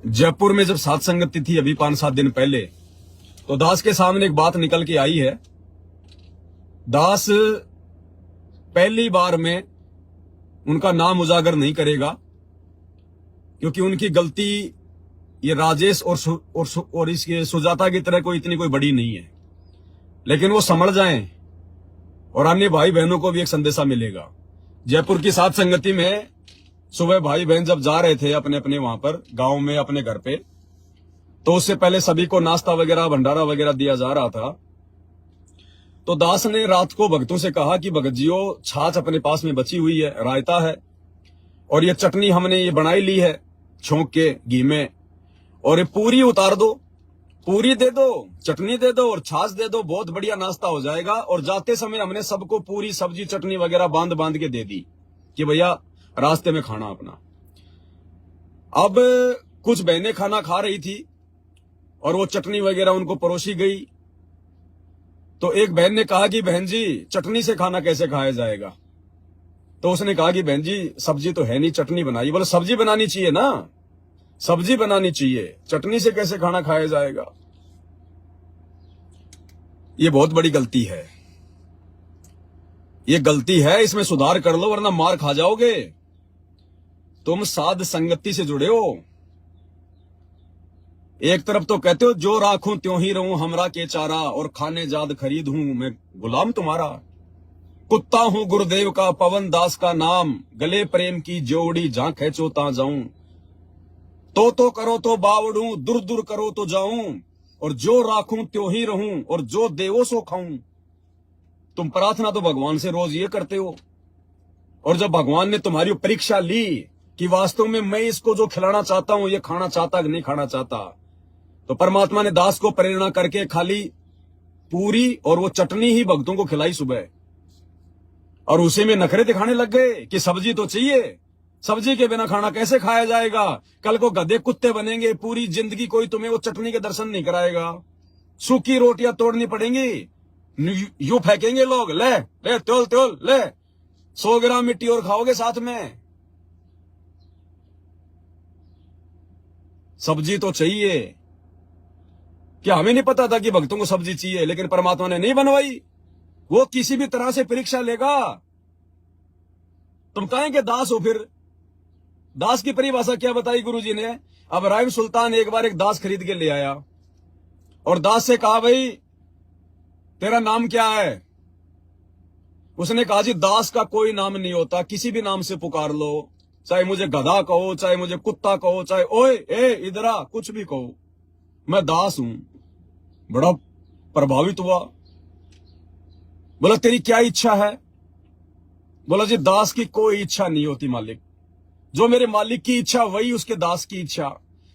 जयपुर में जब सात संगति थी अभी 5-7 दिन पहले, तो दास के सामने एक बात निकल के आई है। दास पहली बार में उनका नाम उजागर नहीं करेगा, क्योंकि उनकी गलती ये राजेश और इसके सुजाता की तरह कोई इतनी कोई बड़ी नहीं है। लेकिन वो समझ जाएं और अन्य भाई बहनों को भी एक संदेशा मिलेगा। जयपुर की सात संगति में सुबह भाई बहन जब जा रहे थे अपने अपने वहां पर गांव में अपने घर पे, तो उससे पहले सभी को नाश्ता वगैरह भंडारा वगैरह दिया जा रहा था। तो दास ने रात को भक्तों से कहा कि भगत जियो, छाछ अपने पास में बची हुई है, रायता है और ये चटनी हमने ये बनाई ली है छोंक के घी में, और ये पूरी उतार दो, पूरी दे दो, चटनी दे दो और छाछ दे दो, बहुत बढ़िया नाश्ता हो जाएगा। और जाते समय हमने सबको पूरी सब्जी चटनी वगैरह बांध बांध के दे दी कि भैया रास्ते में खाना अपना। अब कुछ बहनें खाना खा रही थी और वो चटनी वगैरह उनको परोसी गई। तो एक बहन ने कहा कि बहन जी, चटनी से खाना कैसे खाया जाएगा? तो उसने कहा कि बहन जी, सब्जी तो है नहीं, चटनी बनाई। बोले सब्जी बनानी चाहिए ना, सब्जी बनानी चाहिए, चटनी से कैसे खाना खाया जाएगा? ये बहुत बड़ी गलती है, ये गलती है, इसमें सुधार कर लो वरना मार खा जाओगे। तुम साध संगति से जुड़े हो। एक तरफ तो कहते हो जो राखूं त्यों ही रहूं, हमरा के चारा, और खाने जाद खरीद हूं मैं गुलाम तुम्हारा। कुत्ता हूं गुरुदेव का, पवन दास का नाम, गले प्रेम की जोड़ी, जहां खेचो ता जाऊं। तो करो तो बावड़ूं, दूर दूर करो तो जाऊं, और जो राखूं त्यों ही रहूं, और जो देवो सो खाऊं। तुम प्रार्थना तो भगवान से रोज ये करते हो, और जब भगवान ने तुम्हारी परीक्षा ली कि वास्तव में मैं इसको जो खिलाना चाहता हूं ये खाना चाहता कि नहीं खाना चाहता, तो परमात्मा ने दास को प्रेरणा करके खाली पूरी और वो चटनी ही भक्तों को खिलाई सुबह, और उसी में नखरे दिखाने लग गए कि सब्जी तो चाहिए, सब्जी के बिना खाना कैसे खाया जाएगा? कल को गधे कुत्ते बनेंगे, पूरी जिंदगी कोई तुम्हें वो चटनी के दर्शन नहीं कराएगा, सूखी रोटियां तोड़नी पड़ेंगी, यूं फेंकेंगे लोग, ले ले त्योल त्योल ले, 100 ग्राम मिट्टी और खाओगे साथ में। सब्जी तो चाहिए। क्या हमें नहीं पता था कि भक्तों को सब्जी चाहिए? लेकिन परमात्मा ने नहीं बनवाई, वो किसी भी तरह से परीक्षा लेगा। तुम कहेंगे दास हो, फिर दास की परिभाषा क्या बताई गुरुजी ने? अब इब्राहिम सुल्तान एक बार एक दास खरीद के ले आया और दास से कहा, भाई तेरा नाम क्या है? उसने कहा, जी दास का कोई नाम नहीं होता, किसी भी नाम से पुकार लो, चाहे मुझे गधा कहो, चाहे मुझे कुत्ता कहो, चाहे ओए ए इधरा कुछ भी कहो, मैं दास हूं। बड़ा प्रभावित हुआ, बोला तेरी क्या इच्छा है? बोला जी दास की कोई इच्छा नहीं होती मालिक, जो मेरे मालिक की इच्छा वही उसके दास की इच्छा।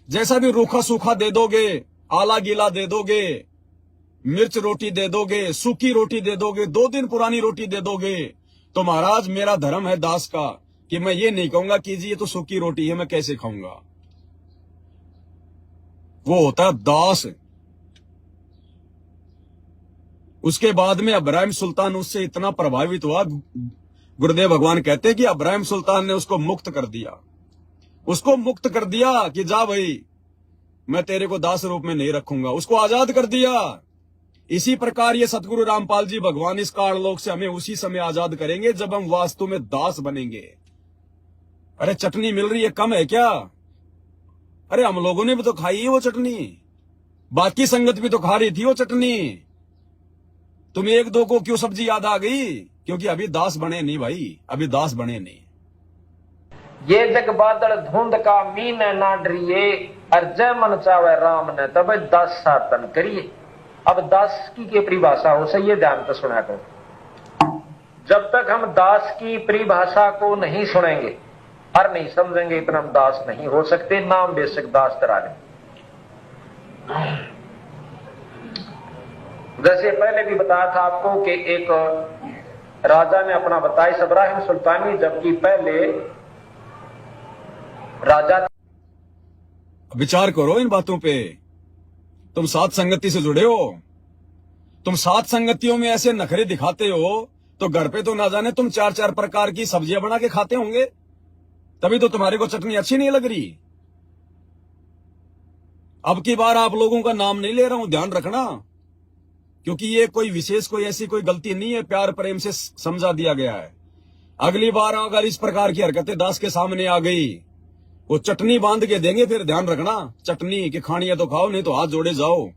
जैसा भी रूखा सूखा दे दोगे, आला गीला दे दोगे, मिर्च रोटी दे दोगे, सूखी रोटी दे दोगे, 2 दिन पुरानी रोटी दे दोगे, तो महाराज मेरा धर्म है दास का कि मैं ये नहीं कहूंगा कि जी ये तो सूखी रोटी है, मैं कैसे खाऊंगा। वो होता है दास। उसके बाद में इब्राहिम सुल्तान उससे इतना प्रभावित हुआ, गुरुदेव भगवान कहते हैं कि इब्राहिम सुल्तान ने उसको मुक्त कर दिया, उसको मुक्त कर दिया कि जा भाई मैं तेरे को दास रूप में नहीं रखूंगा, उसको आजाद कर दिया। इसी प्रकार ये सतगुरु रामपाल जी भगवान इस काललोक से हमें उसी समय आजाद करेंगे जब हम वास्तव में दास बनेंगे। अरे चटनी मिल रही है, कम है क्या? अरे हम लोगों ने भी तो खाई है वो चटनी, बाकी संगत भी तो खा रही थी वो चटनी। तुम एक दो को क्यों सब्जी याद आ गई? क्योंकि अभी दास बने नहीं भाई, अभी दास बने नहीं। ये जग बादल धुंध का मीन ना डरिए, और जय मन चावे राम ने तब दास साधन करिए। अब दास की परिभाषा हो सही है, ध्यान से सुना करो। जब तक हम दास की परिभाषा को नहीं सुनेंगे और नहीं समझेंगे, इतना हम दास नहीं हो सकते। नाम बेशक दास तराने, जैसे पहले भी बताया था आपको कि एक राजा ने अपना बताया इब्राहिम सुल्तानी, जबकि पहले राजा। विचार करो इन बातों पे। तुम सात संगति से जुड़े हो, तुम सात संगतियों में ऐसे नखरे दिखाते हो, तो घर पे तो ना जाने तुम 4-4 प्रकार की सब्जियां बना के खाते होंगे, तभी तो तुम्हारे को चटनी अच्छी नहीं लग रही। अब की बार आप लोगों का नाम नहीं ले रहा हूं, ध्यान रखना, क्योंकि ये कोई विशेष कोई ऐसी कोई गलती नहीं है, प्यार प्रेम से समझा दिया गया है। अगली बार अगर इस प्रकार की हरकतें दास के सामने आ गई, वो चटनी बांध के देंगे, फिर ध्यान रखना, चटनी की खानी है तो खाओ, नहीं तो हाथ जोड़े जाओ।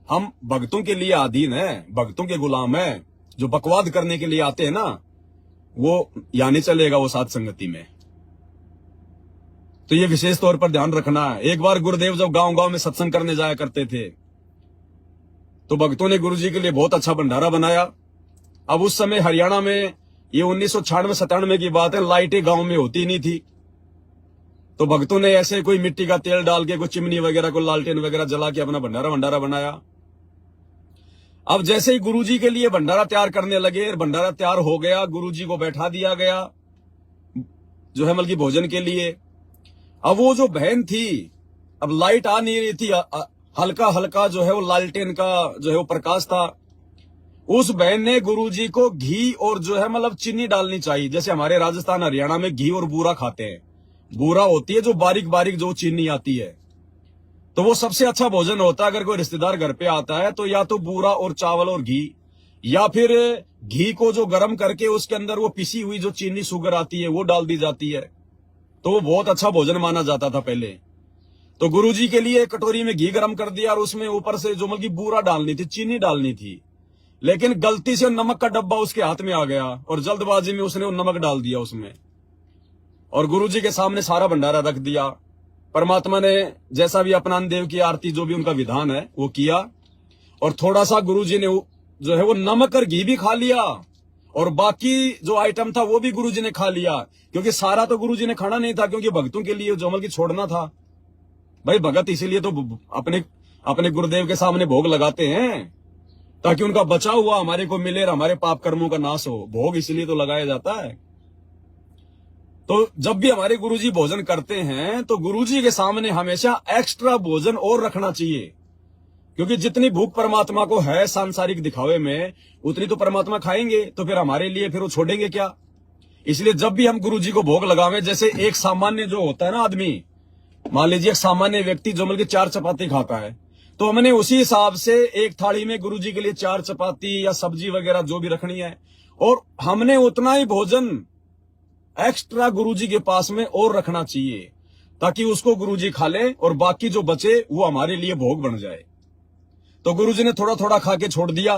हम भक्तों के लिए अधीन है, भक्तों के गुलाम है। जो बकवाद करने के लिए आते हैं ना, वो यहाँ नहीं चलेगा वो साथ संगति में। तो ये विशेष तौर पर ध्यान रखना है। एक बार गुरुदेव जब गांव गांव में सत्संग करने जाया करते थे, तो भक्तों ने गुरुजी के लिए बहुत अच्छा भंडारा बनाया। अब उस समय हरियाणा में, ये 1996-97 की बात है, लाइटें गांव में होती नहीं थी। तो भक्तों ने ऐसे कोई मिट्टी का तेल डाल के, कोई चिमनी वगैरह, कोई लालटेन वगैरह जला के अपना भंडारा बनाया। अब जैसे ही गुरुजी के लिए भंडारा तैयार करने लगे, भंडारा तैयार हो गया, गुरुजी को बैठा दिया गया जो है बल्कि भोजन के लिए। अब वो जो बहन थी, अब लाइट आ नहीं रही थी, हल्का हल्का जो है वो लालटेन का जो है वो प्रकाश था। उस बहन ने गुरुजी को घी और जो है मतलब चीनी डालनी चाहिए। जैसे हमारे राजस्थान हरियाणा में घी और बूरा खाते हैं, बूरा होती है जो बारीक बारीक जो चीनी आती है, तो वो सबसे अच्छा भोजन होता है। अगर कोई रिश्तेदार घर पे आता है तो या तो बूरा और चावल और घी, या फिर घी को जो गर्म करके उसके अंदर वो पिसी हुई जो चीनी शुगर आती है वो डाल दी जाती है, तो वो बहुत अच्छा भोजन माना जाता था पहले। तो गुरुजी के लिए एक कटोरी में घी गर्म कर दिया और उसमें ऊपर से जो मतलब बूरा डालनी थी, चीनी डालनी थी, लेकिन गलती से नमक का डब्बा उसके हाथ में आ गया और जल्दबाजी में उसने वो नमक डाल दिया उसमें, और गुरुजी के सामने सारा भंडारा रख दिया। परमात्मा ने जैसा भी अपना देव की आरती जो भी उनका विधान है वो किया, और थोड़ा सा गुरुजी ने जो है वो नमक और घी भी खा लिया, और बाकी जो आइटम था वो भी गुरुजी ने खा लिया, क्योंकि सारा तो गुरुजी ने खाना नहीं था, क्योंकि भक्तों के लिए जो अमल की छोड़ना था। भाई भगत इसीलिए तो अपने गुरुदेव के सामने भोग लगाते हैं, ताकि उनका बचा हुआ हमारे को मिले और हमारे पाप कर्मों का नाश हो। भोग इसलिए तो लगाया जाता है। तो जब भी हमारे गुरुजी भोजन करते हैं तो गुरुजी के सामने हमेशा एक्स्ट्रा भोजन और रखना चाहिए, क्योंकि जितनी भूख परमात्मा को है सांसारिक दिखावे में, उतनी तो परमात्मा खाएंगे, तो फिर हमारे लिए फिर वो छोड़ेंगे क्या। इसलिए जब भी हम गुरुजी को भोग लगावे, जैसे एक सामान्य जो होता है ना आदमी, मान लीजिए एक सामान्य व्यक्ति जो मिलकर 4 चपाती खाता है, तो हमने उसी हिसाब से एक थाली में गुरुजी के लिए 4 चपाती या सब्जी वगैरह जो भी रखनी है, और हमने उतना ही भोजन एक्स्ट्रा गुरुजी के पास में और रखना चाहिए, ताकि उसको गुरुजी खा ले और बाकी जो बचे वो हमारे लिए भोग बन जाए। तो गुरुजी ने थोड़ा थोड़ा खा के छोड़ दिया।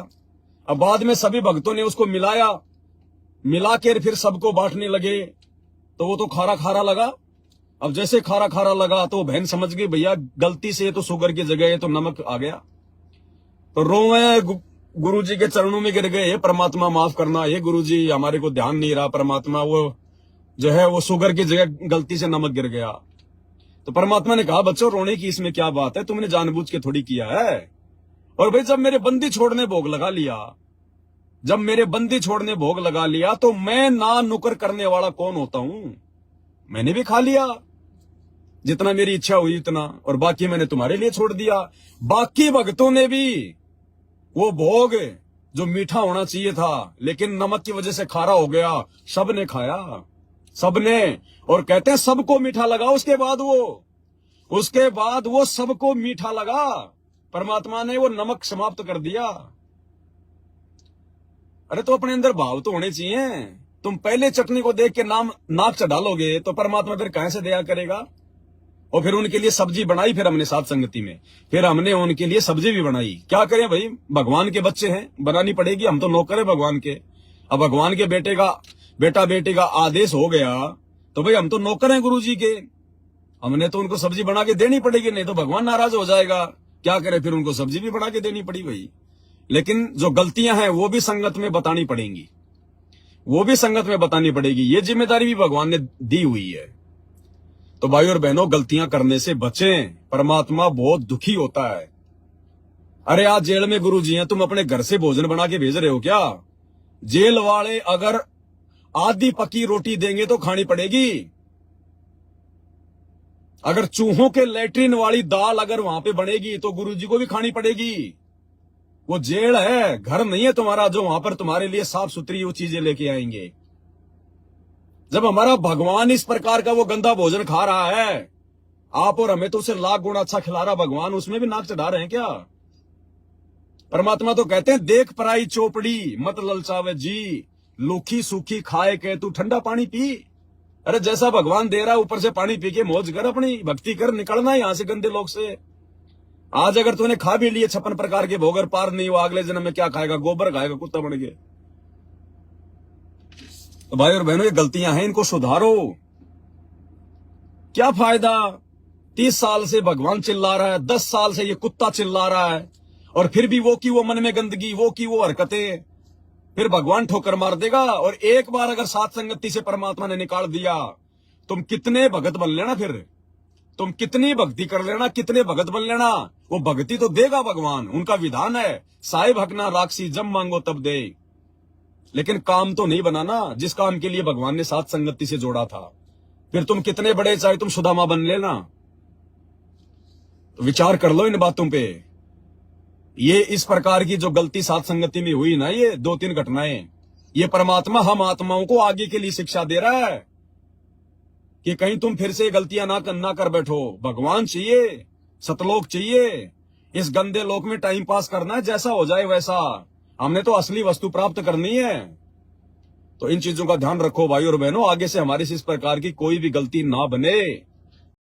अब बाद में सभी भक्तों ने उसको मिला के फिर सबको बांटने लगे, तो वो तो खारा खारा लगा। अब जैसे खारा खारा लगा तो बहन समझ गई भैया गलती से तो शुगर की जगह है तो नमक आ गया, तो रोवे गुरुजी के चरणों में गिर गए, परमात्मा माफ करना, ये गुरुजी हमारे को ध्यान नहीं रहा, परमात्मा वो जो है वो शुगर की जगह गलती से नमक गिर गया। तो परमात्मा ने कहा बच्चों रोने की इसमें क्या बात है, तुमने जानबूझ के थोड़ी किया है। और भाई जब मेरे बंदी छोड़ने भोग लगा लिया, तो मैं ना नुकर करने वाला कौन होता हूं। मैंने भी खा लिया जितना मेरी इच्छा हुई इतना, और बाकी मैंने तुम्हारे लिए छोड़ दिया। बाकी भक्तों ने भी वो भोग जो मीठा होना चाहिए था, लेकिन नमक की वजह से खारा हो गया, सबने खाया, सबने। और कहते हैं सबको मीठा लगा। उसके बाद वो सबको मीठा लगा, परमात्मा ने वो नमक समाप्त कर दिया। अरे तो अपने अंदर भाव तो होने चाहिए। तुम पहले चटनी को देख के नाक चढ़ा लोगे तो परमात्मा फिर कहां से दया करेगा। और फिर उनके लिए सब्जी बनाई, फिर हमने साथ संगति में फिर हमने उनके लिए सब्जी भी बनाई। क्या करें भाई, भगवान के बच्चे हैं, बनानी पड़ेगी, हम तो नौकर है भगवान के। अब भगवान के बेटा बेटे का आदेश हो गया तो भाई हम तो नौकर हैं गुरु जी के, हमने तो उनको सब्जी बना के देनी पड़ेगी, नहीं तो भगवान नाराज हो जाएगा। क्या करें, फिर उनको सब्जी भी बना के देनी पड़ी भाई। लेकिन जो गलतियां हैं वो भी संगत में बतानी पड़ेंगी, ये जिम्मेदारी भी भगवान ने दी हुई है। तो भाई और बहनों गलतियां करने से बचें, परमात्मा बहुत दुखी होता है। अरे आज जेल में गुरुजी हैं, तुम अपने घर से भोजन बना के भेज रहे हो क्या। जेल वाले अगर आधी पकी रोटी देंगे तो खानी पड़ेगी। अगर चूहों के लैट्रिन वाली दाल अगर वहां पे बनेगी तो गुरुजी को भी खानी पड़ेगी। वो जेल है, घर नहीं है तुम्हारा जो वहां पर तुम्हारे लिए साफ सुथरी वो चीजें लेके आएंगे। जब हमारा भगवान इस प्रकार का वो गंदा भोजन खा रहा है, आप और हमें तो उसे लाख गुना अच्छा खिला रहा भगवान, उसमें भी नाक चढ़ा रहे हैं क्या? परमात्मा तो कहते हैं देख पराई चोपड़ी मत ललचावे जी, लूखी सूखी खाए के तू ठंडा पानी पी। अरे जैसा भगवान दे रहा है ऊपर से पानी पी के मौज कर, अपनी भक्ति कर, निकलना यहां से गंदे लोग से। आज अगर तूने खा भी लिए 56 प्रकार के भोग, पार नहीं हुआ, अगले जन्म में क्या खाएगा? गोबर खाएगा, कुत्ता बन गया। तो भाई और बहनों, ये गलतियां हैं, इनको सुधारो। क्या फायदा? 30 साल से भगवान चिल्ला रहा है, 10 साल से ये कुत्ता चिल्ला रहा है, और फिर भी वो की वो मन में गंदगी, वो की वो हरकतें, फिर भगवान ठोकर मार देगा। और एक बार अगर सात संगति से परमात्मा ने निकाल दिया, तुम कितने भगत बन लेना, फिर तुम कितनी भक्ति कर लेना, कितने भगत बन लेना, वो भक्ति तो देगा भगवान। उनका विधान है, साहिब हकना राक्षसी जब मांगो तब दे। लेकिन काम तो नहीं बनाना जिस काम के लिए भगवान ने सात संगति से जोड़ा था। फिर तुम कितने बड़े, चाहे तुम सुदामा बन लेना। तो विचार कर लो इन बातों पे। ये इस प्रकार की जो गलती सात संगति में हुई ना, ये 2-3 घटनाएं, ये परमात्मा हम आत्माओं को आगे के लिए शिक्षा दे रहा है कि कहीं तुम फिर से गलतियां ना कर बैठो। भगवान चाहिए, सतलोक चाहिए, इस गंदे लोक में टाइम पास करना है, जैसा हो जाए वैसा। हमने तो असली वस्तु प्राप्त करनी है। तो इन चीजों का ध्यान रखो भाई और बहनों, आगे से हमारे से इस प्रकार की कोई भी गलती ना बने।